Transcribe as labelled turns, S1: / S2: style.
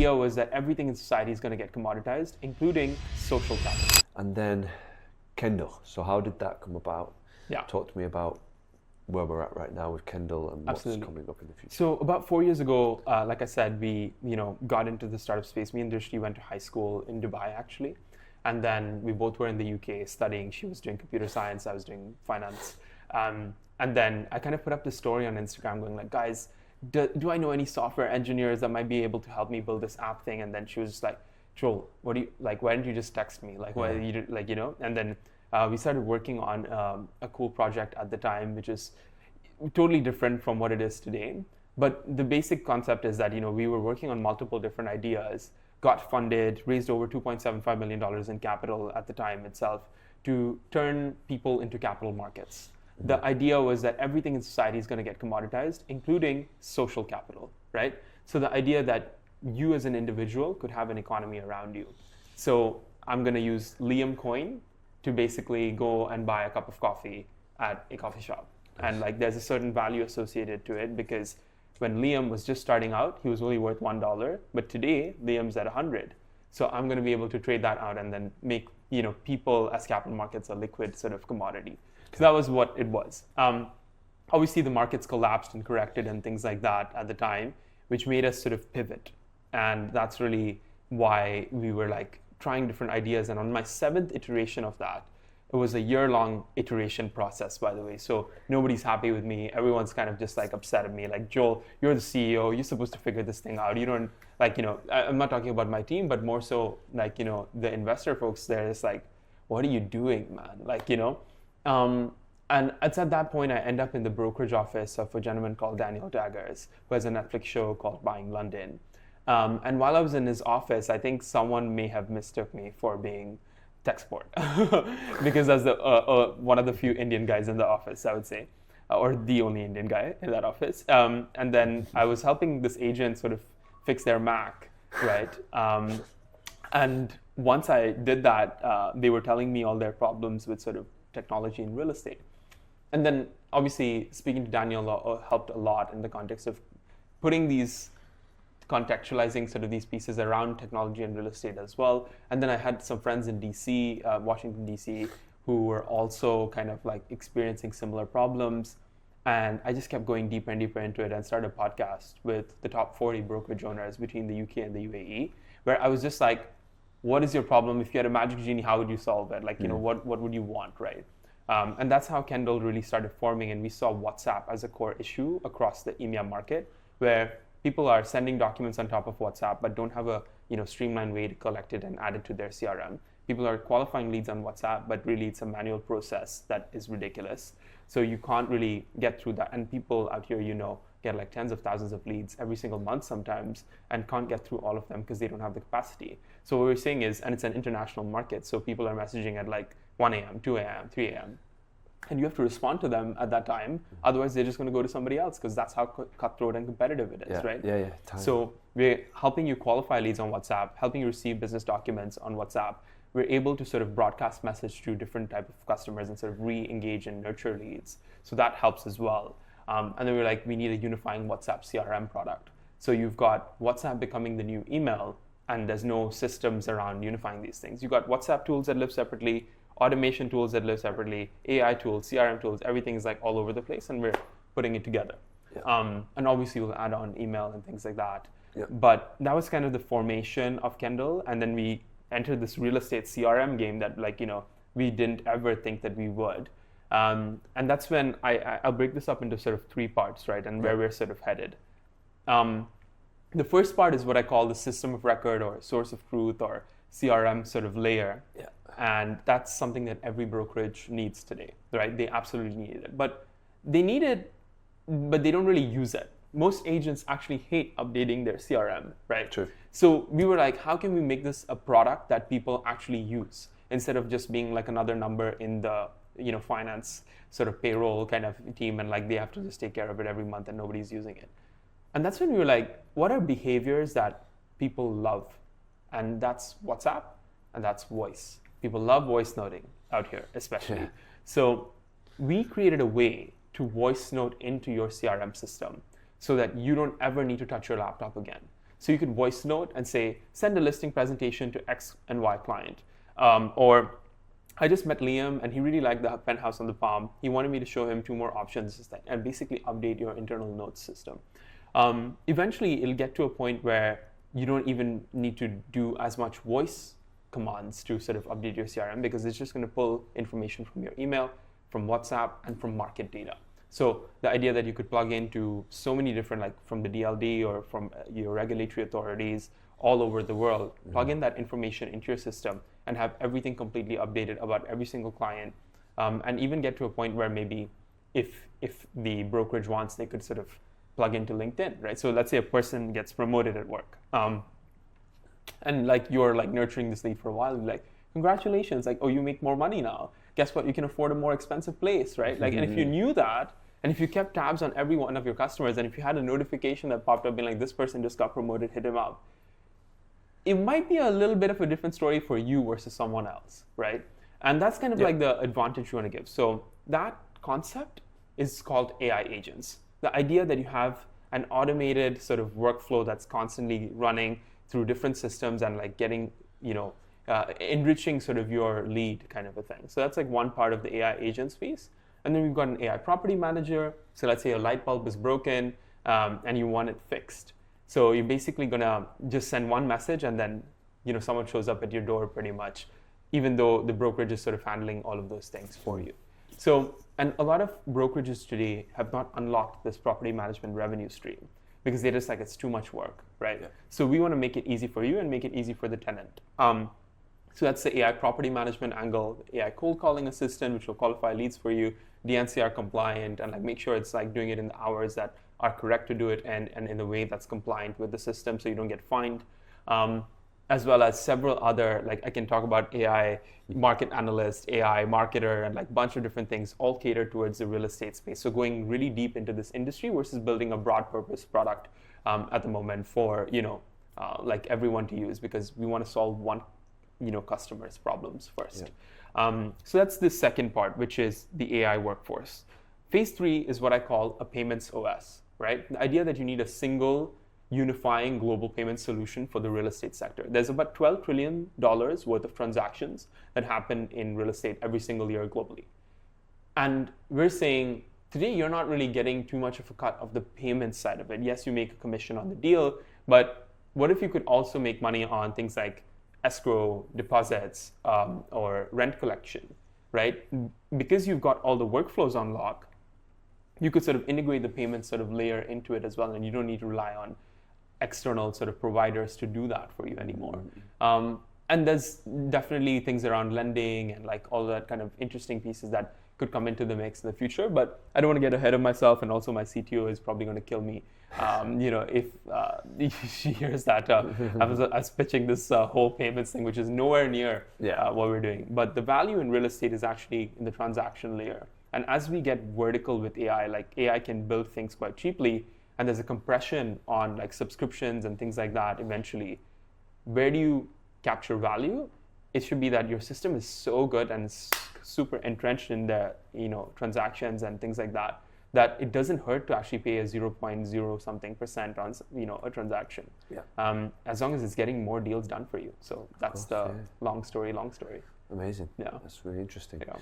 S1: idea was that everything in society is going to get commoditized, including social capital.
S2: And then Kendal. So how did that come about?
S1: Yeah.
S2: Talk to me about where we're at right now with Kendal and
S1: Absolutely.
S2: what's coming up in the future.
S1: So about 4 years ago, like I said, we got into the startup space. Me and Drishti went to high school in Dubai, actually. And then we both were in the UK studying. She was doing computer science, I was doing finance. And then I kind of put up this story on Instagram going like, guys, do I know any software engineers that might be able to help me build this app thing? And then she was just like, Joel, what do you, like, why didn't you just text me? Like, why you did, like, and then we started working on a cool project at the time, which is totally different from what it is today. But the basic concept is that, we were working on multiple different ideas, got funded, raised over $2.75 million in capital at the time itself to turn people into capital markets. The idea was that everything in society is going to get commoditized, including social capital, right? So the idea that you as an individual could have an economy around you. So I'm going to use Liam coin to basically go and buy a cup of coffee at a coffee shop. And like there's a certain value associated to it because when Liam was just starting out, he was only worth $1, but today Liam's at 100. So I'm going to be able to trade that out and then make people as capital markets a liquid sort of commodity. So that was what it was. Obviously, the markets collapsed and corrected and things like that at the time, which made us sort of pivot. And that's really why we were like trying different ideas. And on my 7th iteration of that, it was a year-long iteration process, by the way. So nobody's happy with me. Everyone's kind of just like upset at me. Like, Joel, you're the CEO. You're supposed to figure this thing out. You don't like, I'm not talking about my team, but more so like, the investor folks there is like, what are you doing, man? Like, and it's at that point I end up in the brokerage office of a gentleman called Daniel Daggers, who has a Netflix show called Buying London. And while I was in his office, I think someone may have mistook me for being tech support because as the one of the few Indian guys in the office, I would say, or the only Indian guy in that office. And then I was helping this agent sort of fix their Mac, right? And once I did that, they were telling me all their problems with sort of technology and real estate. And then obviously speaking to Daniel helped a lot in the context of contextualizing sort of these pieces around technology and real estate as well. And then I had some friends in DC, Washington, DC, who were also kind of like experiencing similar problems. And I just kept going deeper and deeper into it and started a podcast with the top 40 brokerage owners between the UK and the UAE, where I was just like, what is your problem? If you had a magic genie, how would you solve it? Like, what would you want, right? And that's how Kendal really started forming. And we saw WhatsApp as a core issue across the EMEA market, where people are sending documents on top of WhatsApp, but don't have a streamlined way to collect it and add it to their CRM. People are qualifying leads on WhatsApp, but really it's a manual process that is ridiculous. So you can't really get through that. And people out here, get like tens of thousands of leads every single month sometimes and can't get through all of them because they don't have the capacity. So what we're saying is, and it's an international market, so people are messaging at like 1 a.m., 2 a.m., 3 a.m. And you have to respond to them at that time. Otherwise, they're just going to go to somebody else because that's how cutthroat and competitive it is, right?
S2: Yeah.
S1: So we're helping you qualify leads on WhatsApp, helping you receive business documents on WhatsApp. We're able to sort of broadcast message to different type of customers and sort of re-engage and nurture leads. So that helps as well. And then we're like, we need a unifying WhatsApp CRM product. So you've got WhatsApp becoming the new email, and there's no systems around unifying these things. You've got WhatsApp tools that live separately, automation tools that live separately, AI tools, CRM tools, everything is like all over the place, and we're putting it together. Yeah. And obviously we'll add on email and things like that. Yeah. But that was kind of the formation of Kendal, and then we entered this real estate CRM game that we didn't ever think that we would. And that's when I'll break this up into sort of 3 parts, right? And where we're sort of headed. The first part is what I call the system of record or source of truth or CRM sort of layer. Yeah. And that's something that every brokerage needs today, right? They absolutely need it. But they need it, but they don't really use it. Most agents actually hate updating their CRM, right?
S2: True.
S1: So we were like, how can we make this a product that people actually use instead of just being like another number in the finance sort of payroll kind of team, and like they have to just take care of it every month and nobody's using it. And that's when we were like, what are behaviors that people love? And that's WhatsApp and that's voice. People love voice noting out here, especially. Yeah. So we created a way to voice note into your CRM system so that you don't ever need to touch your laptop again. So you could voice note and say, send a listing presentation to X and Y client. Or I just met Liam and he really liked the penthouse on the Palm. He wanted me to show him 2 more options and basically update your internal notes system. Eventually, it'll get to a point where you don't even need to do as much voice commands to sort of update your CRM, because it's just going to pull information from your email, from WhatsApp, and from market data. So the idea that you could plug into so many different, like from the DLD or from your regulatory authorities all over the world, plug in that information into your system and have everything completely updated about every single client, and even get to a point where maybe if the brokerage wants, they could sort of plug into LinkedIn, right? So let's say a person gets promoted at work, and like you're like nurturing this lead for a while, and like, congratulations, like, oh, you make more money now. Guess what? You can afford a more expensive place, right? Like, and if you knew that, and if you kept tabs on every one of your customers, and if you had a notification that popped up being like, this person just got promoted, hit him up, it might be a little bit of a different story for you versus someone else, right? And that's kind of like the advantage you want to give. So that concept is called AI agents. The idea that you have an automated sort of workflow that's constantly running through different systems and like getting, enriching sort of your lead kind of a thing. So that's like one part of the AI agents piece. And then we've got an AI property manager. So let's say a light bulb is broken and you want it fixed. So you're basically gonna just send one message and then someone shows up at your door pretty much, even though the brokerage is sort of handling all of those things for you. So, and a lot of brokerages today have not unlocked this property management revenue stream because they're just like, it's too much work, right? Yeah. So we want to make it easy for you and make it easy for the tenant. So that's the AI property management angle, AI cold calling assistant, which will qualify leads for you, DNCR compliant, and like make sure it's like doing it in the hours that are correct to do it and in a way that's compliant with the system so you don't get fined. As well as several other, like I can talk about AI market analyst, AI marketer, and like a bunch of different things all catered towards the real estate space. So going really deep into this industry versus building a broad purpose product at the moment for, like everyone to use, because we want to solve one, customer's problems first. Yeah. So that's the second part, which is the AI workforce. Phase 3 is what I call a payments OS, right? The idea that you need a single unifying global payment solution for the real estate sector. There's about $12 trillion worth of transactions that happen in real estate every single year globally. And we're saying today you're not really getting too much of a cut of the payment side of it. Yes, you make a commission on the deal, but what if you could also make money on things like escrow, deposits, or rent collection, right? Because you've got all the workflows on lock, you could sort of integrate the payment sort of layer into it as well, and you don't need to rely on external sort of providers to do that for you anymore. And there's definitely things around lending and like all that kind of interesting pieces that could come into the mix in the future, but I don't want to get ahead of myself, and also my CTO is probably going to kill me if she hears that I was pitching this whole payments thing, which is nowhere near what we're doing. But the value in real estate is actually in the transaction layer. And as we get vertical with AI, like AI can build things quite cheaply, and there's a compression on like subscriptions and things like that eventually. Where do you capture value? It should be that your system is so good and super entrenched in the transactions and things like that, that it doesn't hurt to actually pay a 0.0 something % on a transaction. Yeah. As long as it's getting more deals done for you. So that's long story.
S2: Amazing.
S1: Yeah.
S2: That's really interesting.
S1: Yeah.